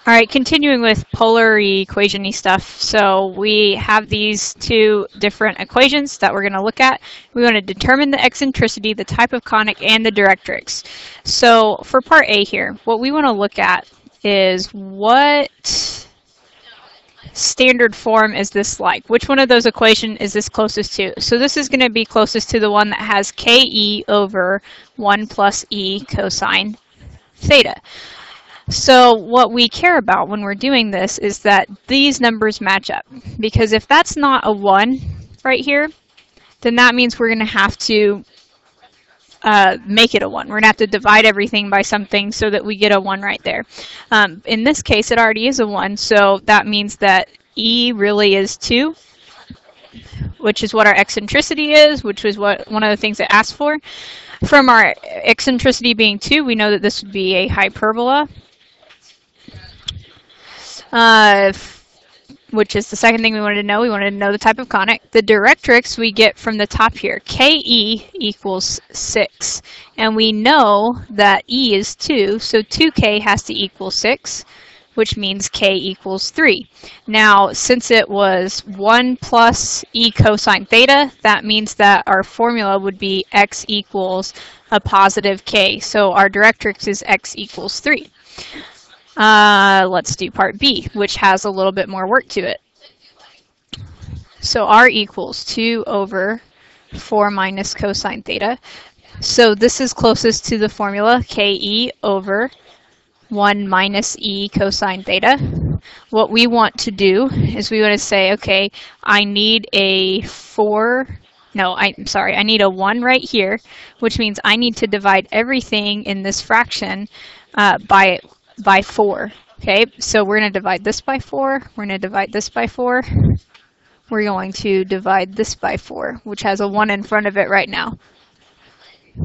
All right, continuing with polar equation-y stuff. So we have these two different equations that we're going to look at. We want to determine the eccentricity, the type of conic, and the directrix. So for part A here, what we want to look at is what standard form is this like? Which one of those equations is this closest to? So this is going to be closest to the one that has ke over 1 plus e cosine theta. So what we care about when we're doing this is that these numbers match up. Because if that's not a 1 right here, then that means we're going to have to make it a 1. We're going to have to divide everything by something so that we get a 1 right there. In this case, it already is a 1, so that means that E really is 2, which is what our eccentricity is, which was what one of the things it asked for. From our eccentricity being 2, we know that this would be a hyperbola. Which is the second thing we wanted to know. We wanted to know the type of conic. The directrix we get from the top here. Ke equals 6. And we know that E is 2, so 2K has to equal 6, which means K equals 3. Now, since it was 1 plus E cosine theta, that means that our formula would be X equals a positive K. So our directrix is X equals 3. Let's do part B, which has a little bit more work to it. So R equals 2 over 4 minus cosine theta. So this is closest to the formula Ke over 1 minus E cosine theta. What we want to do is we want to say, okay, I need a 1 right here, which means I need to divide everything in this fraction by 4. Okay, so we're going to divide this by 4, we're going to divide this by 4, we're going to divide this by 4, which has a 1 in front of it right now.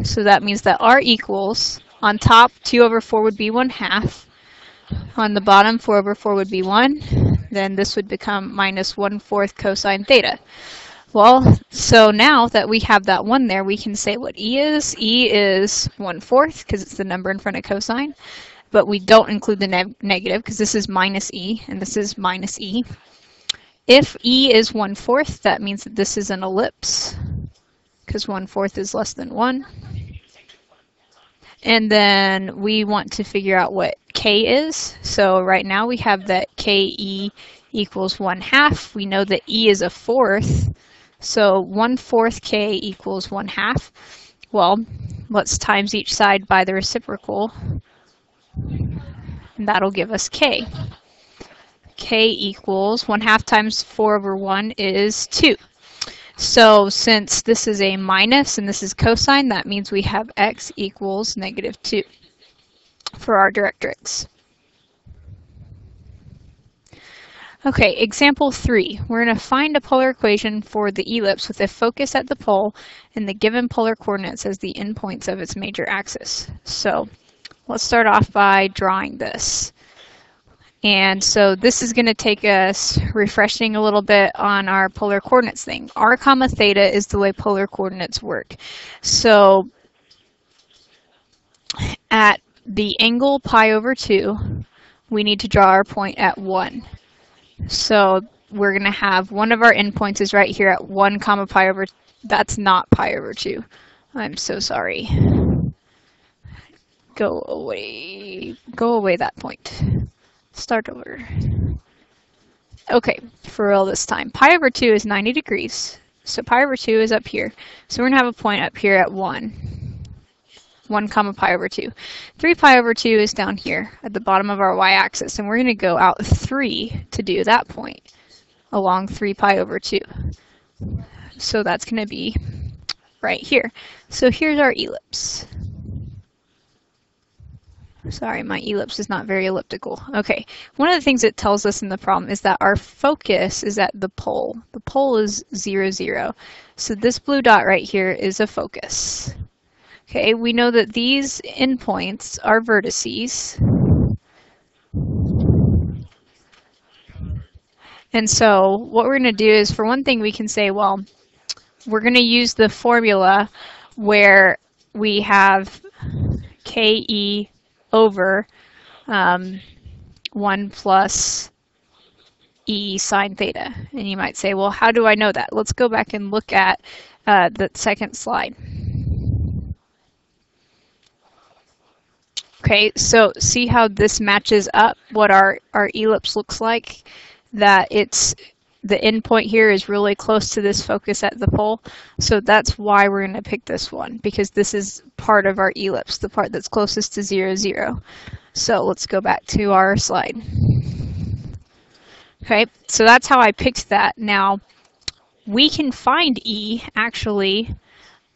So that means that R equals, on top 2 over 4 would be 1/2, on the bottom 4 over 4 would be 1, then this would become minus 1/4 cosine theta. Well, so now that we have that 1 there, we can say what E is. E is 1/4 because it's the number in front of cosine. But we don't include the negative because this is minus E and this is minus E. If E is 1/4, that means that this is an ellipse because 1/4 is less than 1. And then we want to figure out what K is. So right now we have that Ke equals 1/2. We know that E is a 4th. So 1/4 K equals 1/2. Well, let's times each side by the reciprocal. And that'll give us K. K equals 1/2 times 4 over 1 is 2. So since this is a minus and this is cosine, that means we have X equals -2 for our directrix. Okay, example 3. We're going to find a polar equation for the ellipse with a focus at the pole and the given polar coordinates as the endpoints of its major axis. So let's start off by drawing this. And so this is going to take us refreshing a little bit on our polar coordinates thing. R comma theta is the way polar coordinates work. So at the angle pi over 2, we need to draw our point at 1. So we're going to have one of our endpoints is right here at 1 comma pi over, that's not pi over 2. I'm so sorry. Go away that point. Start over. Okay, for real this time. Pi over 2 is 90 degrees. So pi over 2 is up here. So we're going to have a point up here at 1 comma pi over 2. 3 pi over 2 is down here at the bottom of our y-axis. And we're going to go out 3 to do that point along 3 pi over 2. So that's going to be right here. So here's our ellipse. Sorry, my ellipse is not very elliptical. Okay, one of the things it tells us in the problem is that our focus is at the pole. The pole is 0, 0. So this blue dot right here is a focus. Okay, we know that these endpoints are vertices. And so what we're going to do is, for one thing, we can say, well, we're going to use the formula where we have Ke over 1 plus e sine theta. And you might say, well, how do I know that? Let's go back and look at the second slide. Okay, so see how this matches up what our ellipse looks like? That it's the endpoint here is really close to this focus at the pole. So that's why we're going to pick this one, because this is part of our ellipse, the part that's closest to 0, 0. So let's go back to our slide. Okay, so that's how I picked that. Now, we can find E actually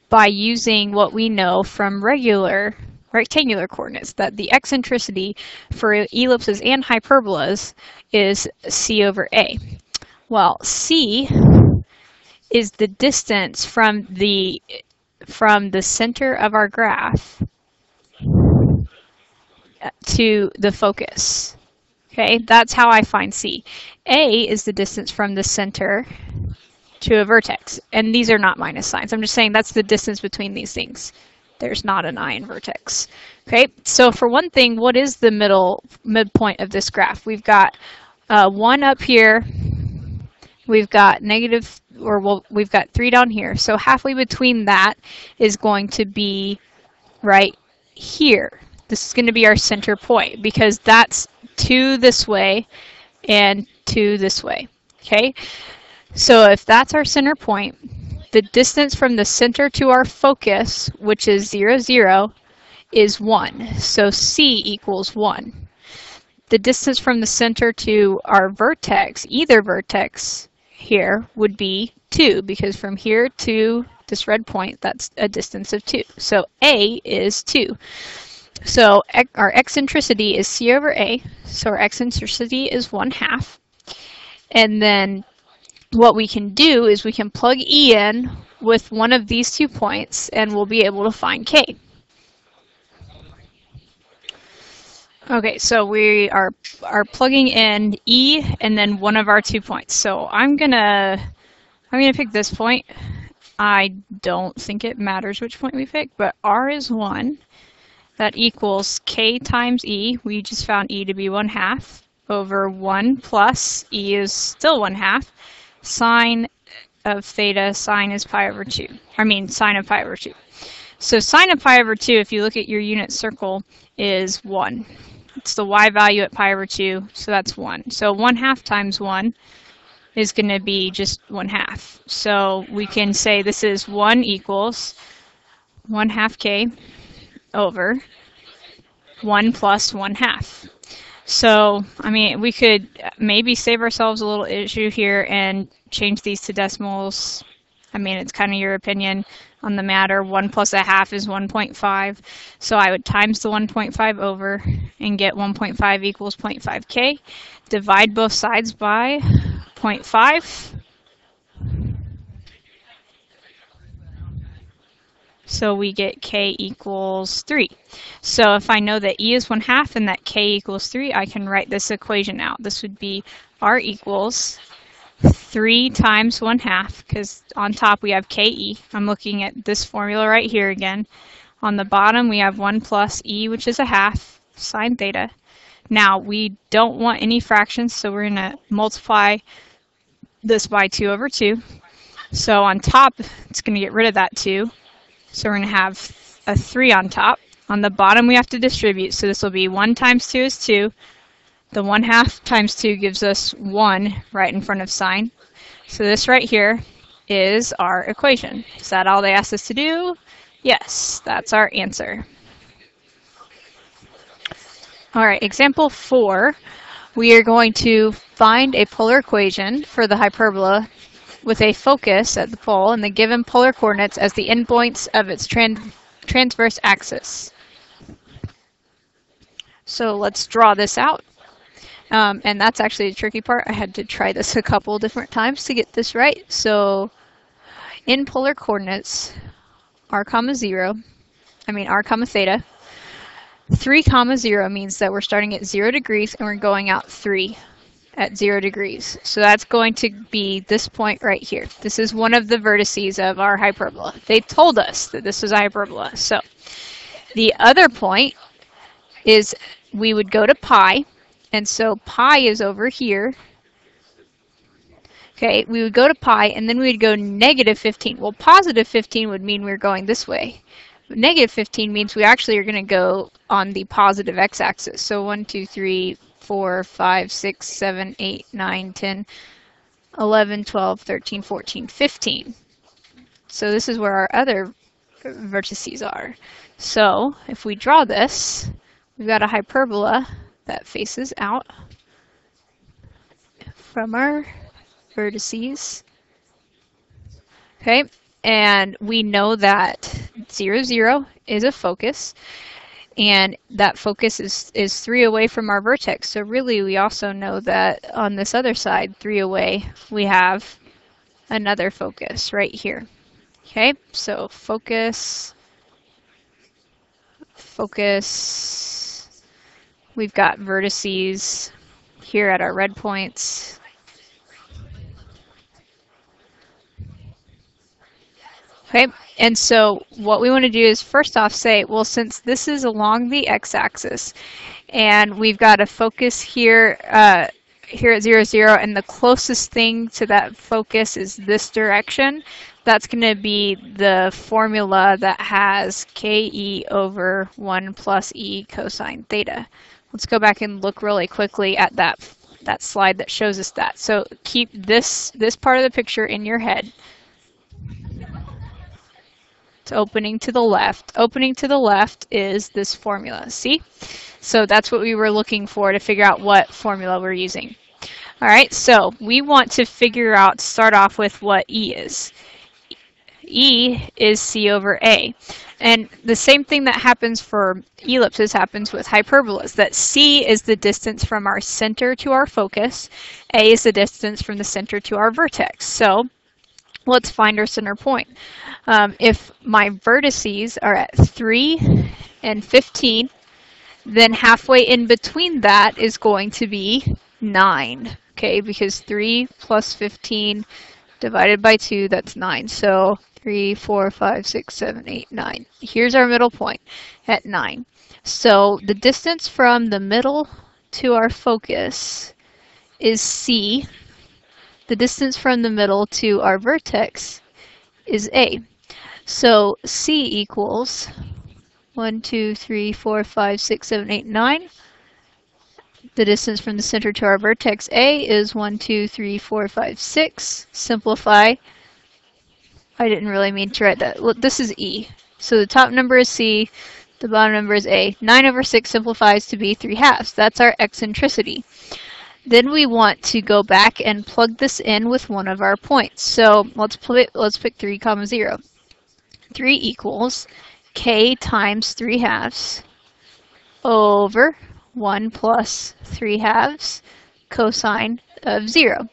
by using what we know from rectangular coordinates, that the eccentricity for ellipses and hyperbolas is c over a. Well, c is the distance from the center of our graph to the focus. Okay, that's how I find c. A is the distance from the center to a vertex, and these are not minus signs. I'm just saying that's the distance between these things. There's not an eye in vertex. Okay, so for one thing, what is the midpoint of this graph? We've got 1 up here, we've got negative, or well, we've got 3 down here. So halfway between that is going to be right here. This is going to be our center point, because that's 2 this way and 2 this way. Okay, so if that's our center point, the distance from the center to our focus, which is 0, 0, is 1. So C equals 1. The distance from the center to our vertex, either vertex here, would be 2, because from here to this red point, that's a distance of 2. So A is 2. So our eccentricity is C over A, so our eccentricity is 1/2. And then what we can do is we can plug E in with one of these 2 points, and we'll be able to find K. Okay, so we are plugging in E and then one of our 2 points. So I'm gonna pick this point. I don't think it matters which point we pick, but R is 1. That equals K times E. We just found E to be 1/2 over 1 plus E is still 1/2. Sine of theta, sine is pi over 2. I mean, sine of pi over 2. So sine of pi over 2, if you look at your unit circle, is 1. It's the y value at pi over 2, so that's 1. So 1/2 times 1 is going to be just 1/2. So we can say this is 1 equals 1/2 k over 1 plus 1/2. So, I mean, we could maybe save ourselves a little issue here and change these to decimals. I mean, it's kind of your opinion on the matter. 1 plus 1/2 is 1.5. So I would times the 1.5 over and get 1.5 equals 0.5k. Divide both sides by 0.5. So we get k equals 3. So if I know that E is 1/2 and that k equals 3, I can write this equation out. This would be R equals 3 times 1/2, because on top we have ke. I'm looking at this formula right here again. On the bottom we have 1 plus E, which is 1/2, sine theta. Now we don't want any fractions, so we're going to multiply this by 2 over 2. So on top, it's going to get rid of that 2. So we're going to have a 3 on top. On the bottom, we have to distribute. So this will be 1 times 2 is 2. The 1/2 times 2 gives us 1 right in front of sine. So this right here is our equation. Is that all they asked us to do? Yes, that's our answer. All right, example 4. We are going to find a polar equation for the hyperbola with a focus at the pole and the given polar coordinates as the endpoints of its transverse axis. So let's draw this out. And that's actually the tricky part. I had to try this a couple different times to get this right. So in polar coordinates, r comma theta, 3 comma 0 means that we're starting at 0 degrees and we're going out 3 at 0 degrees. So that's going to be this point right here. This is one of the vertices of our hyperbola. They told us that this was a hyperbola. So the other point is we would go to pi, And so pi is over here. Okay, we would go to pi, and then we would go negative 15. Well, positive 15 would mean we're going this way. Negative 15 means we actually are going to go on the positive x-axis. So 1, 2, 3, 4, 5, 6, 7, 8, 9, 10, 11, 12, 13, 14, 15. So this is where our other vertices are. So if we draw this, we've got a hyperbola that faces out from our vertices. Okay, and we know that 0, 0 is a focus, and that focus is 3 away from our vertex. So really we also know that on this other side, 3 away, we have another focus right here. Okay, so focus, focus, we've got vertices here at our red points. Okay, and so what we want to do is first off say, well, since this is along the x-axis and we've got a focus here, here at 0, 0, and the closest thing to that focus is this direction, that's going to be the formula that has ke over 1 plus e cosine theta. Let's go back and look really quickly at that slide that shows us that. So keep this part of the picture in your head. It's opening to the left. Opening to the left is this formula. See? So that's what we were looking for to figure out what formula we're using. All right, so we want to figure out, start off with what E is. E is C over A. And the same thing that happens for ellipses happens with hyperbolas, that C is the distance from our center to our focus. A is the distance from the center to our vertex. So let's find our center point. If my vertices are at 3 and 15, then halfway in between that is going to be 9. Okay, because 3 plus 15 divided by 2, that's 9. So 3, 4, 5, 6, 7, 8, 9. Here's our middle point at 9. So the distance from the middle to our focus is C. The distance from the middle to our vertex is A. So C equals 1, 2, 3, 4, 5, 6, 7, 8, 9. The distance from the center to our vertex A is 1, 2, 3, 4, 5, 6. Simplify. I didn't really mean to write that. Well, this is E. So the top number is C, the bottom number is A. 9 over 6 simplifies to be 3/2. That's our eccentricity. Then we want to go back and plug this in with one of our points. So let's pick 3, 0. 3 equals K times 3/2 over 1 plus 3/2 cosine of 0.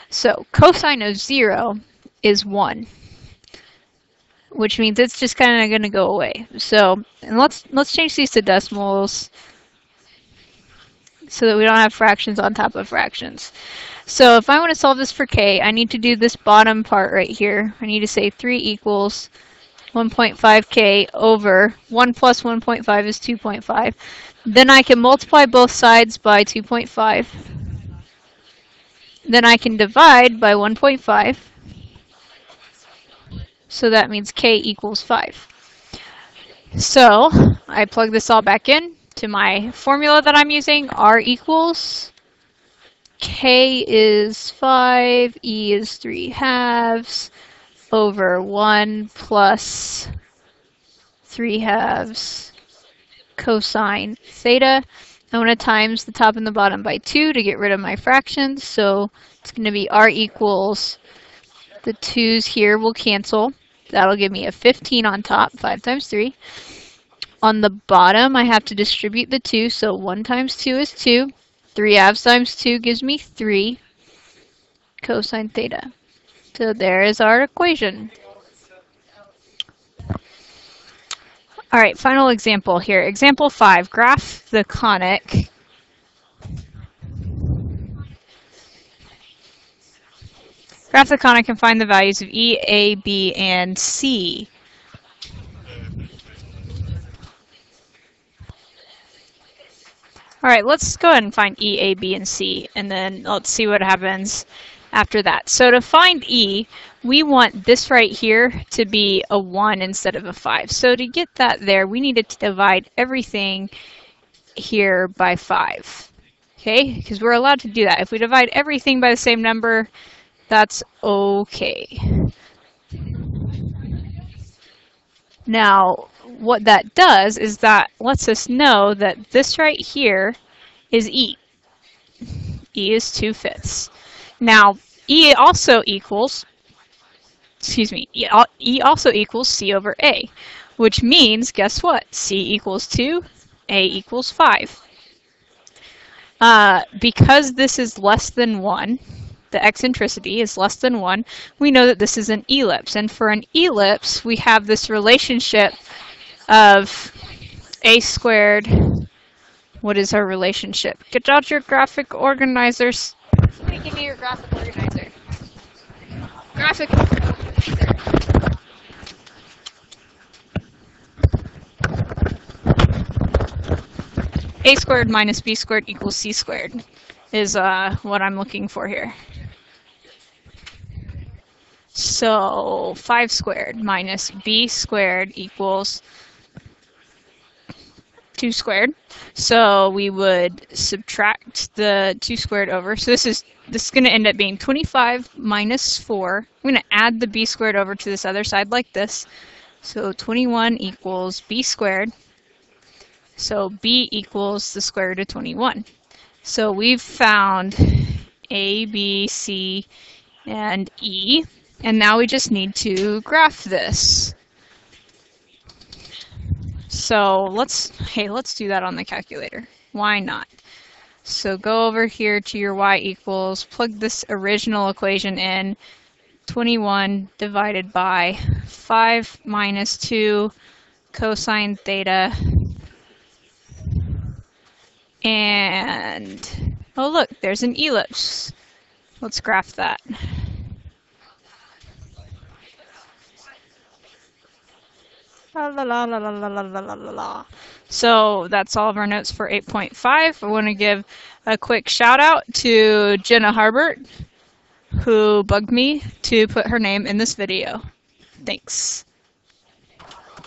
So cosine of 0 is 1, which means it's just kind of going to go away. So, and let's change these to decimals so that we don't have fractions on top of fractions. So if I want to solve this for k, I need to do this bottom part right here. I need to say 3 equals 1.5k over 1 plus 1.5 is 2.5. Then I can multiply both sides by 2.5. Then I can divide by 1.5. So that means k equals 5. So I plug this all back in to my formula that I'm using. R equals k is 5, E is 3/2 over 1 plus 3/2 cosine theta. I want to times the top and the bottom by 2 to get rid of my fractions. So it's going to be R equals, the 2's here will cancel. That'll give me a 15 on top, 5 times 3. On the bottom, I have to distribute the 2, so 1 times 2 is 2. 3/2 times 2 gives me 3 cosine theta. So there is our equation. All right, final example here. Example 5, graph the conic. Graph the conic and find the values of E, A, B, and C. All right, let's go ahead and find E, A, B, and C, and then let's see what happens after that. So to find E, we want this right here to be a 1 instead of a 5. So to get that there, we need to divide everything here by 5. Okay, because we're allowed to do that. If we divide everything by the same number, that's okay. Now, what that does is that lets us know that this right here is E. E is 2/5. Now, E also equals C over A, which means, guess what? C equals 2, A equals 5. Because this is less than 1, the eccentricity is less than 1, we know that this is an ellipse. And for an ellipse, we have this relationship of A squared. What is our relationship? Get out your graphic organizers. Somebody give me your graphic organizer. Graphic organizer. A squared minus B squared equals C squared is what I'm looking for here. So 5 squared minus B squared equals 2 squared. So we would subtract the 2 squared over. So this is going to end up being 25 minus 4. I'm going to add the B squared over to this other side like this. So 21 equals B squared. So B equals the square root of 21. So we've found A, B, C, and E. And now we just need to graph this. So let's do that on the calculator. Why not? So go over here to your y equals, plug this original equation in, 21 divided by 5 minus 2 cosine theta. And, oh look, there's an ellipse. Let's graph that. La, la, la, la, la, la, la, la, la. So that's all of our notes for 8.5. I want to give a quick shout out to Jenna Harbert, who bugged me to put her name in this video. Thanks.